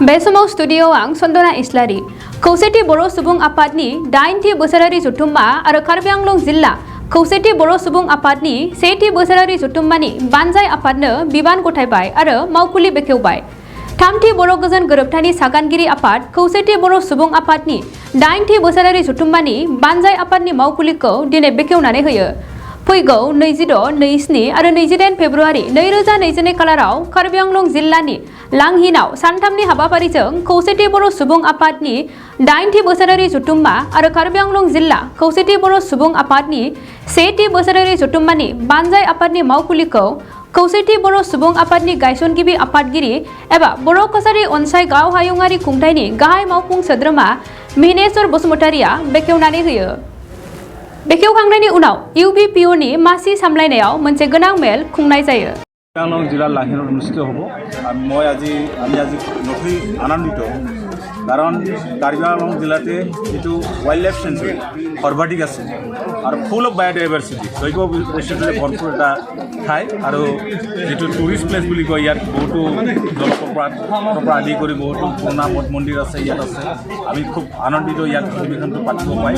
बे समाव स्टुडियोआव आं सन्दना इस्लारि खौसेथि बर' सुबुं आफादनि 8थि बोसोरारि जथुम्मा आरो कार्बि आंलं जिल्ला खौसेथि बर' सुबुं आफादनि 1थि बोसोरारि जथुम्मानि बानजाय आफादनो बिबान गथायबाय आरो मावखुलि बेखेवबाय। 3थि बर' गोजोन गोरोबथानि सागानगिरि आफाद खौसेथि बर' सुबुं आफादनि 8थि बोसोरारि जथुम्मानि बानजाय आफादनि मावखुलिखौ दिनै बेखेवनानै होयो। फैगौ 26, 27 आरो 28 फेब्रुआरि 2022 खालाराव कार्बि आंलं जिल्लानि लांहिनाव सानथामनि हाबाफारिजों खौसेथि बर' सुबुं आफादनि 8थि बोसोरारि जथुम्मा आरो कार्बि आंलं जिल्ला खौसेथि बर' सुबुं आफादनि 1थि बोसोरारि जथुम्मानि बानजाय आफादनि मावखुलिखौ खौसेथि बर' सुबुं आफादनि गायसनगिरि आफादगिरि एबा बर' कछारी अनसाय गाव हायुङारि खुंथायनि गाहाय मावफुं सोद्रोमा मिहिनेश्वर बसुमतारिया बेखेवनानै होयो। बेखेवखांनायनि उनाव इउबिपिअनि मासि सामलायनायाव मोनसे गोनां मेल खुंनाय जायो। আংলং জিলাৰ লাহিনত অনুষ্ঠিত হ'ব। আমি আজি নথৈ আনন্দিত কাৰণ কাৰ্বি আংলং জিলাতে যিটো ৱাইল্ড লাইফ চেঞ্চুৰী সৰ্বাধিক আছে আৰু ফুল অফ বায়'ডাইভাৰ্চিটি জৈৱ বৈচিত্ৰ্যৰে ভৰপূৰ এটা ঠাই আৰু যিটো টুৰিষ্ট প্লেচ বুলি কয় ইয়াত বহুতো জলপ্ৰপাতৰ পৰা আদি কৰি বহুতো পুৰণা মঠ মন্দিৰ আছে ইয়াত আছে। আমি খুব আনন্দিত ইয়াত অধিৱেশনটো পাতিব পাই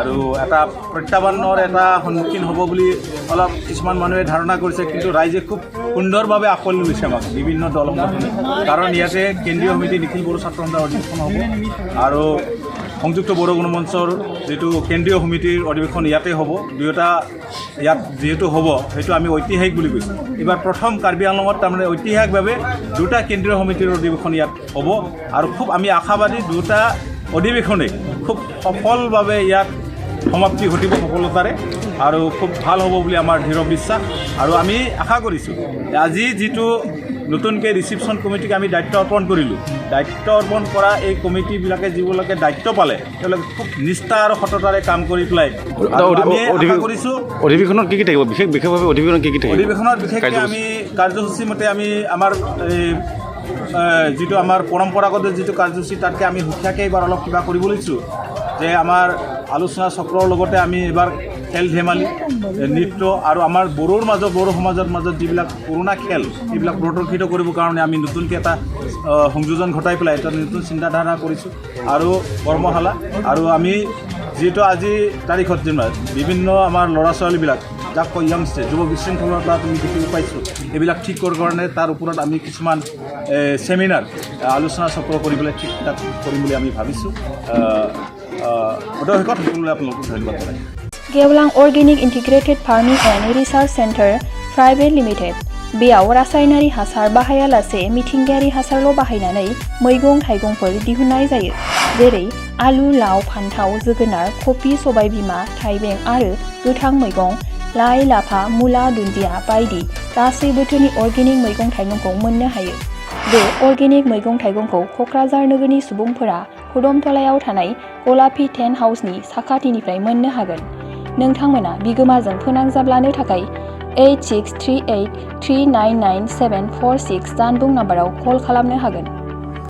আৰু এটা প্ৰত্যাহ্বানৰ এটা সন্মুখীন হ'ব বুলি অলপ কিছুমান মানুহে ধাৰণা কৰিছে, কিন্তু ৰাইজে খুব সুন্দৰভাৱে আঁকোৱালি লৈছে আমাক বিভিন্ন দল সংগঠনে, কাৰণ ইয়াতে কেন্দ্ৰীয় সমিতি নিখিল বড়ো ছাত্ৰ সন্থাৰ অধিৱেশন হ'ব আৰু সংযুক্ত বড়ো গণমঞ্চৰ যিটো কেন্দ্ৰীয় সমিতিৰ অধিৱেশন ইয়াতে হ'ব। দুয়োটা ইয়াত যিহেতু হ'ব সেইটো আমি ঐতিহাসিক বুলি কৈছোঁ। এইবাৰ প্ৰথম কাৰ্বি আংলঙত তাৰমানে ঐতিহাসিকভাৱে দুটা কেন্দ্ৰীয় সমিতিৰ অধিৱেশন ইয়াত হ'ব আৰু খুব আমি আশাবাদী দুটা অধিৱেশনে খুব সফলভাৱে ইয়াত সমাপ্তি ঘটিব সফলতাৰে আৰু খুব ভাল হ'ব বুলি আমাৰ দৃঢ় বিশ্বাস। আৰু আমি আশা কৰিছোঁ আজি যিটো নতুনকৈ ৰিচিপশ্যন কমিটিক আমি দায়িত্ব অৰ্পণ কৰিলোঁ, দায়িত্ব অৰ্পণ কৰা এই কমিটিবিলাকে যিবিলাকে দায়িত্ব পালে তেওঁলোকে খুব নিষ্ঠা আৰু সততাৰে কাম কৰি পেলাই আমি আশা কৰিছোঁ। অধিৱেশনত কি থাকিব বিশেষভাৱে অধিৱেশনত কি থাকিব? অধিৱেশনত বিশেষকৈ আমি কাৰ্যসূচী মতে আমি আমাৰ যিটো আমাৰ পৰম্পৰাগত যিটো কাৰ্যসূচী তাতকৈ আমি সুকীয়াকৈ এইবাৰ অলপ কিবা কৰিব লৈছোঁ যে আমাৰ আলোচনা চক্ৰৰ লগতে আমি এইবাৰ খেল ধেমালি নৃত্য আৰু আমাৰ বড়োৰ মাজত বড়ো সমাজৰ মাজত যিবিলাক পুৰণা খেল এইবিলাক প্ৰদৰ্শিত কৰিবৰ কাৰণে আমি নতুনকৈ এটা সংযোজন ঘটাই পেলাই এটা নতুন চিন্তাধাৰা কৰিছোঁ আৰু কৰ্মশালা আৰু আমি যিহেতু আজি তাৰিখত যেনিবা বিভিন্ন আমাৰ ল'ৰা ছোৱালীবিলাক যাক কয় য়ংষ্টাৰ যুৱ বিশৃংখলতা আমি দেখিব পাইছোঁ, এইবিলাক ঠিক কৰাৰ কাৰণে তাৰ ওপৰত আমি কিছুমান ছেমিনাৰ আলোচনা চক্ৰ কৰিবলৈ ঠিক ঠাক কৰিম বুলি আমি ভাবিছোঁ। অৱশেষত সকলোলৈ আপোনালোকক ধন্যবাদ জনাইছোঁ। गेवलां organic integrated farming end research centre private limited बेयाव रासायनारि हासार बाहायालासे मिथिंगायारि हासारल' बाहायनानै मैगं थाइगंफोर दिहुननाय जायो, जेरै आलु, लाव, फान्थाव, जोगोनार, कफि, सबायबिमा, थाइबें आरो गोथां मैगं, लाइ, लाफा, मुला, दुन्दिया बायदि गासै बोथोरनि अर्गेनिक मैगं थाइगंखौ मोननो हायो। बे अर्गेनिक मैगं थाइगंखौ क'क्राझार नोगोरनि सुबुंफोरा खुदमतलायाव थानाय गलापी टेन्ट हाउसनि साखाथिनिफ्राय मोननो हागोन। नोंथांमोना बिगोमाजों फोनांजाब लानो थाखाय 8638399746 जानबुं नाम्बाराव कल खालामनो हागोन।